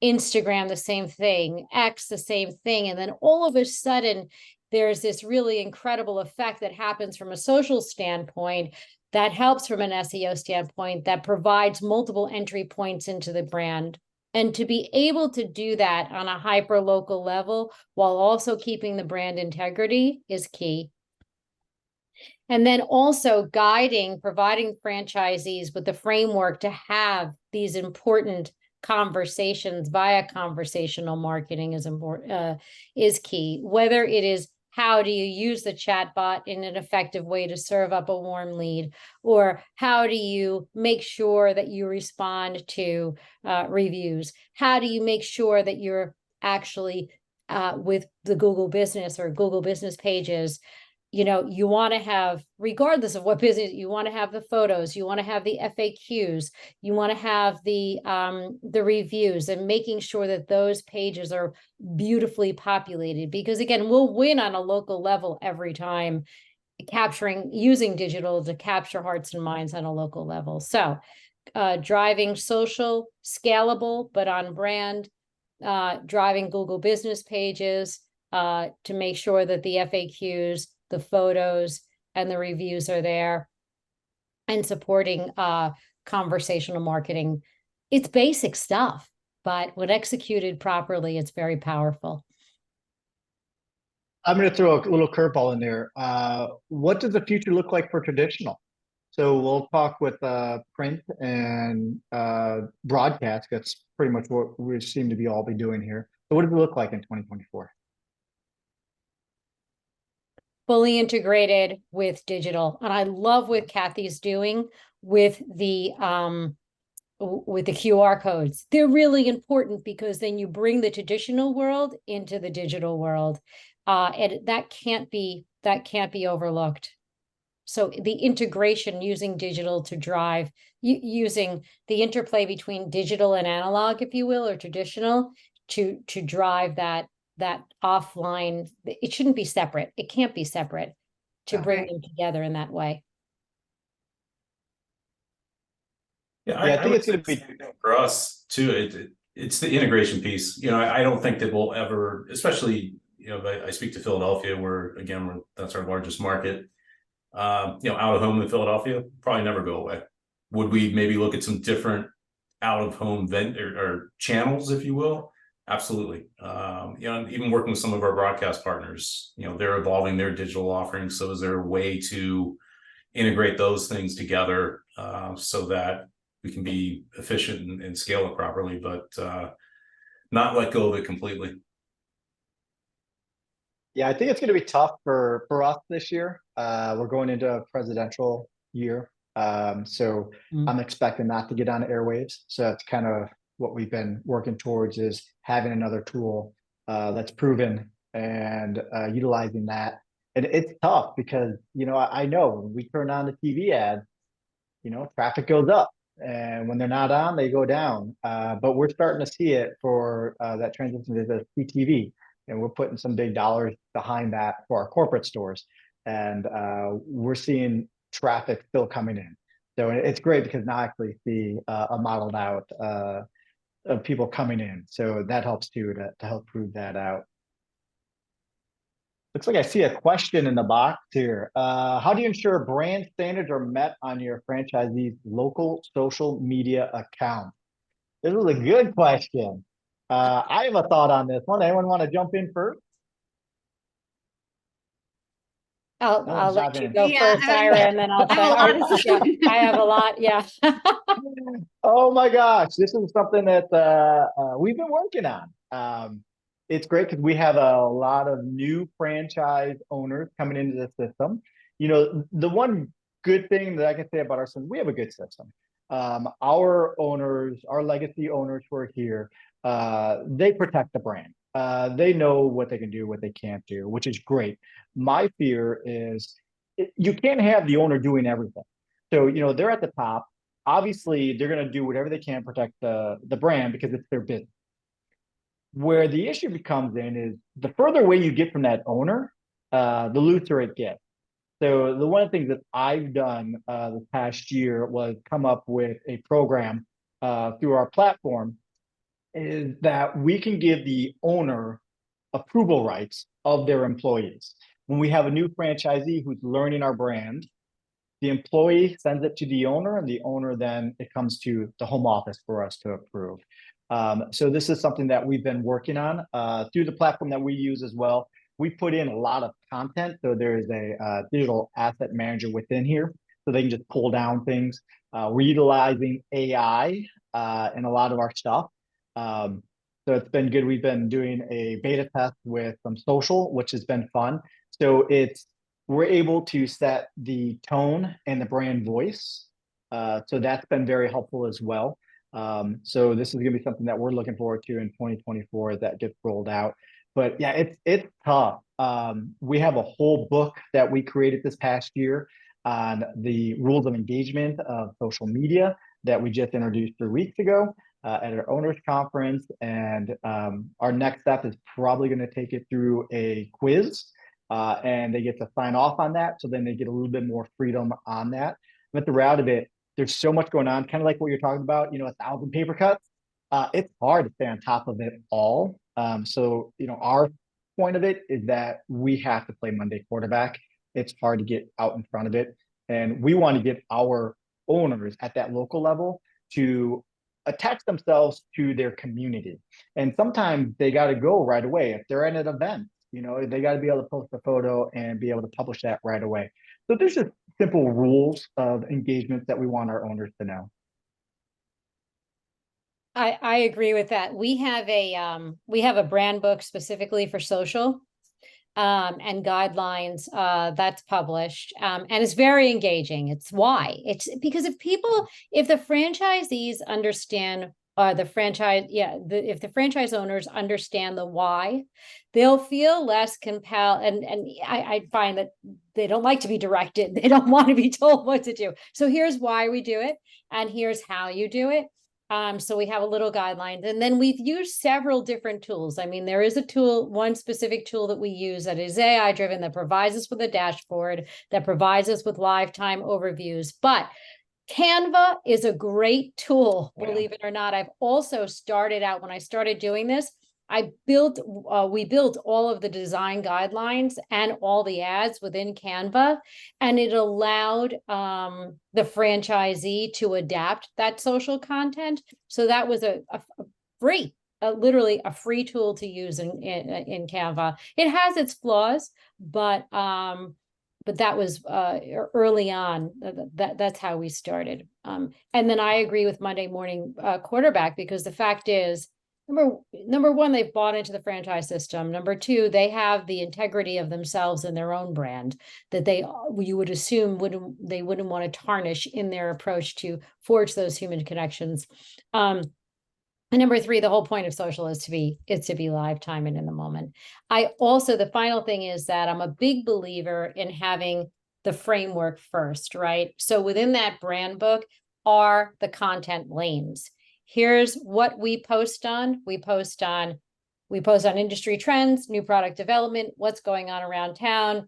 Instagram, the same thing. X, the same thing. And then all of a sudden, there's this really incredible effect that happens from a social standpoint that helps from an SEO standpoint, that provides multiple entry points into the brand. And to be able to do that on a hyper local level while also keeping the brand integrity is key. And then also providing franchisees with the framework to have these important conversations via conversational marketing is key. Whether it is how do you use the chatbot in an effective way to serve up a warm lead, or how do you make sure that you respond to reviews? How do you make sure that you're actually with the Google Business or Google Business pages? You want to have, regardless of what business, you want to have the photos, you want to have the FAQs, you want to have the reviews, and making sure that those pages are beautifully populated. Because again, we'll win on a local level every time, using digital to capture hearts and minds on a local level. So driving social, scalable, but on brand, driving Google Business pages to make sure that the FAQs, the photos, and the reviews are there, and supporting conversational marketing. It's basic stuff, but when executed properly, it's very powerful. I'm going to throw a little curveball in there. What does the future look like for traditional? So we'll talk with print and broadcast. That's pretty much what we seem to all be doing here. So what does it look like in 2024? Fully integrated with digital. And I love what Kathy's doing with the QR codes. They're really important because then you bring the traditional world into the digital world. And that can't be overlooked. So the integration using digital to drive, using the interplay between digital and analog, if you will, or traditional, to drive that offline. It shouldn't be separate. It can't be separate, to bring them together in that way. Yeah, I think it's going to be for us too. It's the integration piece. I don't think that we'll ever, especially, I speak to Philadelphia, where again, that's our largest market. Out of home in Philadelphia probably never go away. Would we maybe look at some different out of home or channels, if you will? Absolutely. Even working with some of our broadcast partners, they're evolving their digital offerings. So is there a way to integrate those things together so that we can be efficient and scale it properly, but not let go of it completely? Yeah, I think it's going to be tough for us this year. We're going into a presidential year. So I'm expecting not to get on airwaves. So that's kind of what we've been working towards, is having another tool that's proven and utilizing that. And it's tough because, I know when we turn on the TV ads, traffic goes up, and when they're not on, they go down. But we're starting to see it for that transition to the CTV, and we're putting some big dollars behind that for our corporate stores. And we're seeing traffic still coming in. So it's great because now I actually see a modeled out of people coming in. So that helps too, to help prove that out. Looks like I see a question in the box here. How do you ensure brand standards are met on your franchisee's local social media account? This is a good question. I have a thought on this one. Anyone want to jump in first? I'll let you go first, Ira, and then I'll I have a lot. Yeah. Oh my gosh, this is something that we've been working on. It's great because we have a lot of new franchise owners coming into the system. The one good thing that I can say about our system, we have a good system. Our owners, our legacy owners who are here, they protect the brand. They know what they can do, what they can't do, which is great. My fear is you can't have the owner doing everything. So, they're at the top. Obviously, they're going to do whatever they can to protect the brand because it's their business. Where the issue becomes in is the further away you get from that owner, the looser it gets. So the one of the things that I've done this past year was come up with a program through our platform, is that we can give the owner approval rights of their employees. When we have a new franchisee who's learning our brand, the employee sends it to the owner, and the owner then it comes to the home office for us to approve. So this is something that we've been working on through the platform that we use as well. We put in a lot of content. So there is a digital asset manager within here, so they can just pull down things. We're utilizing AI in a lot of our stuff. So it's been good. We've been doing a beta test with some social, which has been fun. So we're able to set the tone and the brand voice. So that's been very helpful as well. So this is going to be something that we're looking forward to in 2024 as that gets rolled out. But yeah, it's tough. We have a whole book that we created this past year on the rules of engagement of social media that we just introduced 3 weeks ago at our owners conference. And our next step is probably going to take it through a quiz, and they get to sign off on that. So then they get a little bit more freedom on that. But the reality of it, there's so much going on, kind of like what you're talking about, 1,000 paper cuts. It's hard to stay on top of it all. So, our point of it is that we have to play Monday quarterback. It's hard to get out in front of it. And we want to get our owners at that local level to attach themselves to their community. And sometimes they got to go right away. If they're at an event, they got to be able to post a photo and be able to publish that right away. So there's just simple rules of engagement that we want our owners to know. I agree with that. We have a brand book specifically for social and guidelines that's published, and it's very engaging. It's because if the franchisees understand if the franchise owners understand the why, they'll feel less compelled. And I find that they don't like to be directed. They don't want to be told what to do. So here's why we do it, and here's how you do it. So we have a little guideline, and then we've used several different tools. I mean, there is one specific tool that we use that is AI driven, that provides us with a dashboard, that provides us with lifetime overviews. But Canva is a great tool, believe it or not. I've also started out, when I started doing this, we built all of the design guidelines and all the ads within Canva, and it allowed the franchisee to adapt that social content. So that was literally a free tool to use in Canva. It has its flaws, but that was early on. That's how we started. And then I agree with Monday morning quarterback, because the fact is, number one, they've bought into the franchise system. Number two, they have the integrity of themselves and their own brand that you would assume they wouldn't want to tarnish in their approach to forge those human connections. And number three, the whole point of social is to be lifetime and in the moment. The final thing is that I'm a big believer in having the framework first, right? So within that brand book are the content lanes. Here's what we post on. We post on industry trends, new product development, what's going on around town,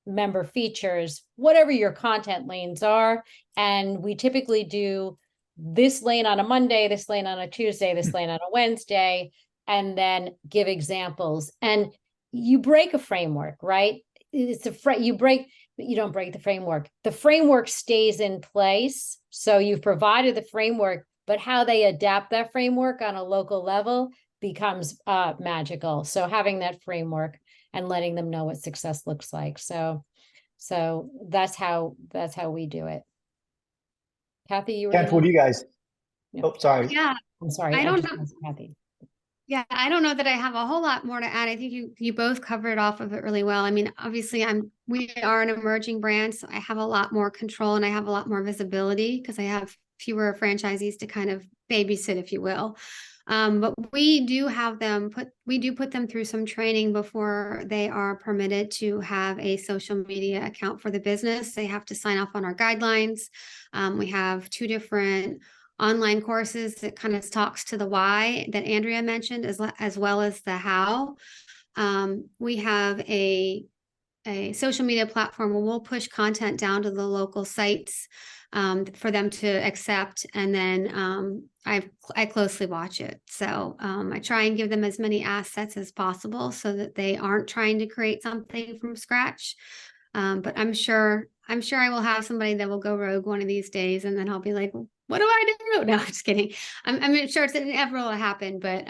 member features, whatever your content lanes are. And we typically do this lane on a Monday, this lane on a Tuesday, this lane on a Wednesday, and then give examples. And you break a framework, right? You don't break the framework. The framework stays in place. So you've provided the framework, but how they adapt that framework on a local level becomes magical. So having that framework and letting them know what success looks like. So that's how we do it. Kathy, you were what do you guys? No. Oh, sorry. Yeah, I'm sorry. I don't know. Kathy. Yeah, I don't know that I have a whole lot more to add. I think you both covered off of it really well. I mean, obviously we are an emerging brand, so I have a lot more control and I have a lot more visibility because I have fewer franchisees to kind of babysit, if you will. But we do put them through some training before they are permitted to have a social media account for the business. They have to sign off on our guidelines. We have 2 different online courses that kind of talks to the why that Andrea mentioned, as well as the how. We have a social media platform where we'll push content down to the local sites for them to accept, and then I closely watch it. So I try and give them as many assets as possible so that they aren't trying to create something from scratch. But I'm sure I will have somebody that will go rogue one of these days, and then I'll be like, what do I do? No, I'm just kidding. I'm sure it's inevitable to happen, but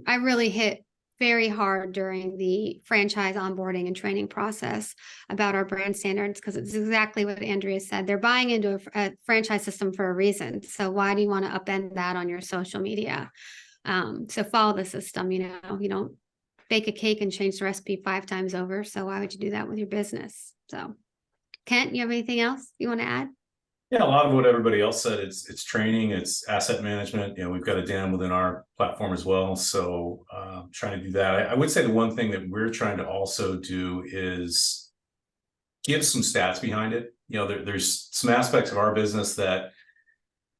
I really hit very hard during the franchise onboarding and training process about our brand standards, because it's exactly what Andrea said. They're buying into a franchise system for a reason. So why do you want to upend that on your social media? So follow the system. You don't bake a cake and change the recipe 5 times over. So why would you do that with your business? So Kent, you have anything else you want to add? Yeah, a lot of what everybody else said. It's training, it's asset management. We've got a dam within our platform as well. So trying to do that. I would say the one thing that we're trying to also do is give some stats behind it. There's some aspects of our business that,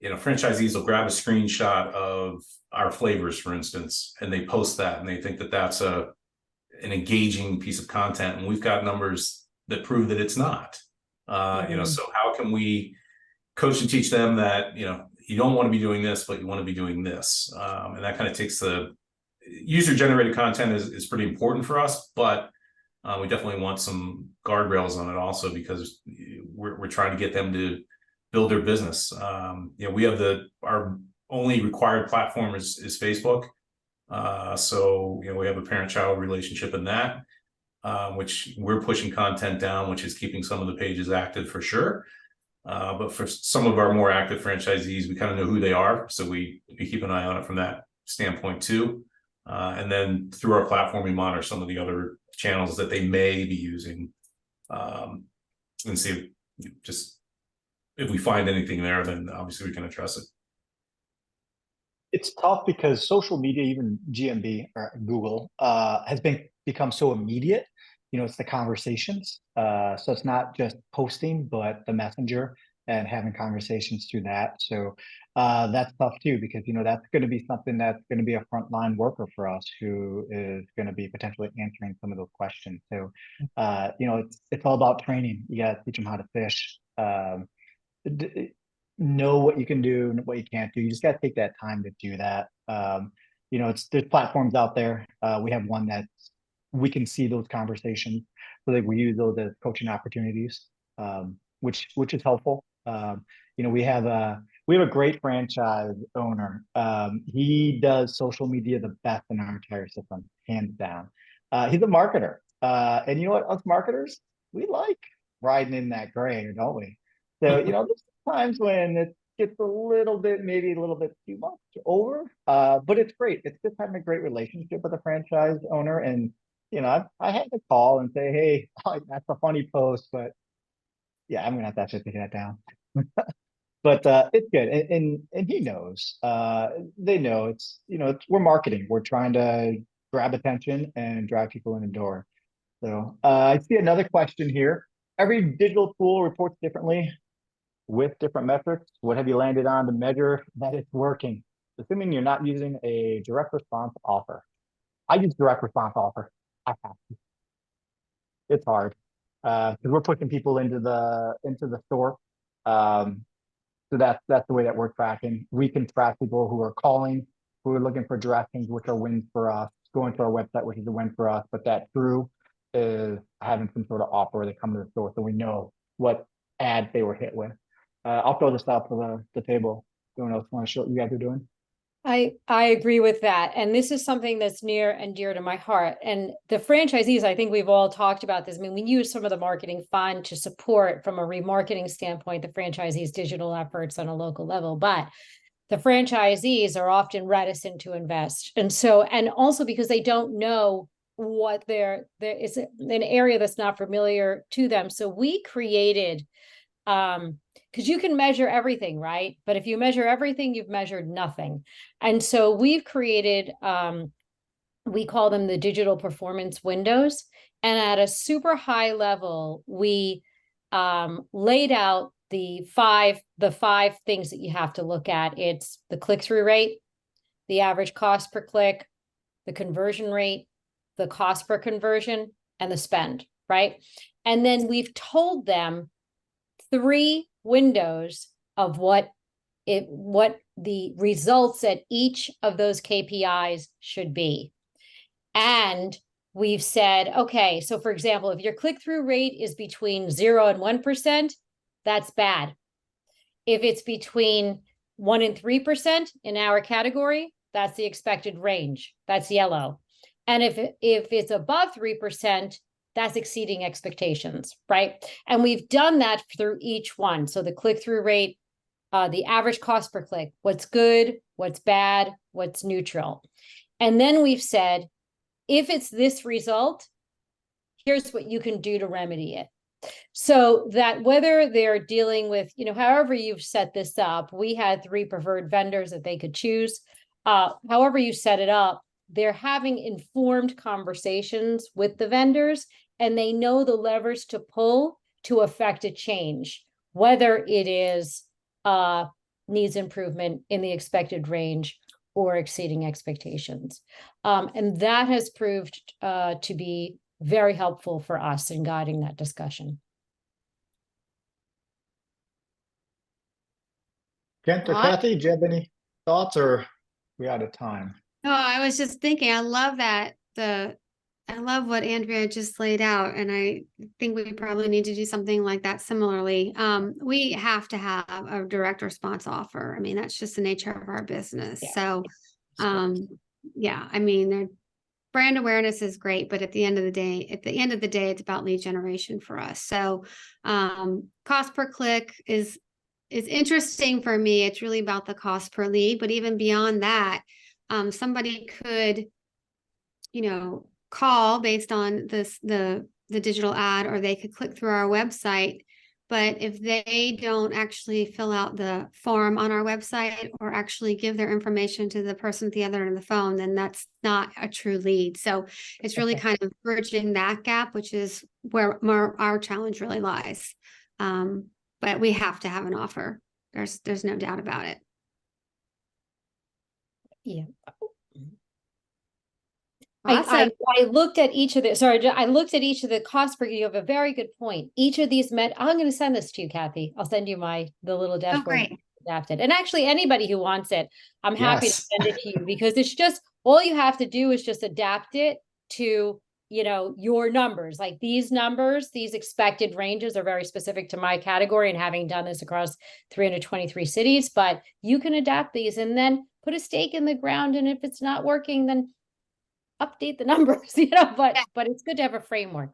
franchisees will grab a screenshot of our flavors, for instance, and they post that and they think that that's an engaging piece of content. And we've got numbers that prove that it's not. So how can we coach and teach them that, you don't want to be doing this, but you want to be doing this. And that kind of takes the user-generated content is pretty important for us, but we definitely want some guardrails on it also, because we're trying to get them to build their business. We have our only required platform is Facebook. So, we have a parent-child relationship in that, which we're pushing content down, which is keeping some of the pages active for sure. But for some of our more active franchisees, we kind of know who they are. So we keep an eye on it from that standpoint too. And then through our platform, we monitor some of the other channels that they may be using, and see if we find anything there, then obviously we can address it. It's tough because social media, even GMB or Google, has become so immediate. It's the conversations. So it's not just posting, but the messenger and having conversations through that. So that's tough too, because, that's going to be something that's going to be a frontline worker for us, who is going to be potentially answering some of those questions. So, it's all about training. You got to teach them how to fish, know what you can do and what you can't do. You just got to take that time to do that. There's platforms out there. We have one that we can see those conversations, so that we use those as coaching opportunities, which is helpful. We have a great franchise owner. He does social media the best in our entire system, hands down. He's a marketer, and you know what? Us marketers, we like riding in that gray, don't we? So there's times when it gets a little bit too much over, but it's great. It's just having a great relationship with a franchise owner. And I had to call and say, hey, that's a funny post, but yeah, I'm gonna have to actually take that down. But it's good, and he knows. They know we're marketing. We're trying to grab attention and drive people in the door. So I see another question here. Every digital tool reports differently with different metrics. What have you landed on to measure that it's working? Assuming you're not using a direct response offer. I use direct response offer. I have to. It's hard because we're pushing people into the store. So that's the way that we're tracking. We can track people who are calling, who are looking for directions, which are wins for us. Going to our website, which is a win for us. But that through is having some sort of offer where they come to the store, so we know what ads they were hit with. I'll throw this out to the table. Anyone else want to show what you guys are doing? I agree with that. And this is something that's near and dear to my heart. And the franchisees, I think we've all talked about this. I mean, we use some of the marketing fund to support, from a remarketing standpoint, the franchisees' digital efforts on a local level. But the franchisees are often reticent to invest. And also because they don't know what there is an area that's not familiar to them. So we created, because you can measure everything, right? But if you measure everything, you've measured nothing. And so we've created, we call them the digital performance windows. And at a super high level, we laid out the five things that you have to look at. It's the click-through rate, the average cost per click, the conversion rate, the cost per conversion, and the spend, right? And then we've told them 3 windows of what the results at each of those KPIs should be. And we've said, okay, so for example, if your click-through rate is between 0 and 1%, that's bad. If it's between 1 and 3% in our category, that's the expected range. That's yellow. And if it's above 3%, that's exceeding expectations, right? And we've done that through each one. So the click-through rate, the average cost per click, what's good, what's bad, what's neutral. And then we've said, if it's this result, here's what you can do to remedy it. So that whether they're dealing with, however you've set this up, we had 3 preferred vendors that they could choose. However you set it up, they're having informed conversations with the vendors, and they know the levers to pull to affect a change, whether it is needs improvement in the expected range or exceeding expectations. And that has proved to be very helpful for us in guiding that discussion. Kent or Kathy, do you have any thoughts, or we out of time? No, I was just thinking, I love that. I love what Andrea just laid out, and I think we probably need to do something like that similarly. We have to have a direct response offer. I mean, that's just the nature of our business. Yeah. So, yeah, I mean, brand awareness is great, but at the end of the day, it's about lead generation for us. So, cost per click is interesting for me. It's really about the cost per lead, but even beyond that, somebody could, call based on the digital ad, or they could click through our website. But if they don't actually fill out the form on our website or actually give their information to the person at the other end of the phone, then that's not a true lead. So it's really kind of bridging that gap, which is where our challenge really lies. But we have to have an offer. There's no doubt about it. Yeah. Awesome. I looked at each of the, I looked at each of the costs per, you have a very good point. Each of these I'm going to send this to you, Kathy. I'll send you the little dashboard adapted. And actually anybody who wants it, I'm happy to send it to you, because it's just, all you have to do is just adapt it to, your numbers. Like these numbers, these expected ranges are very specific to my category, and having done this across 323 cities, but you can adapt these and then put a stake in the ground. And if it's not working, then update the numbers, but it's good to have a framework.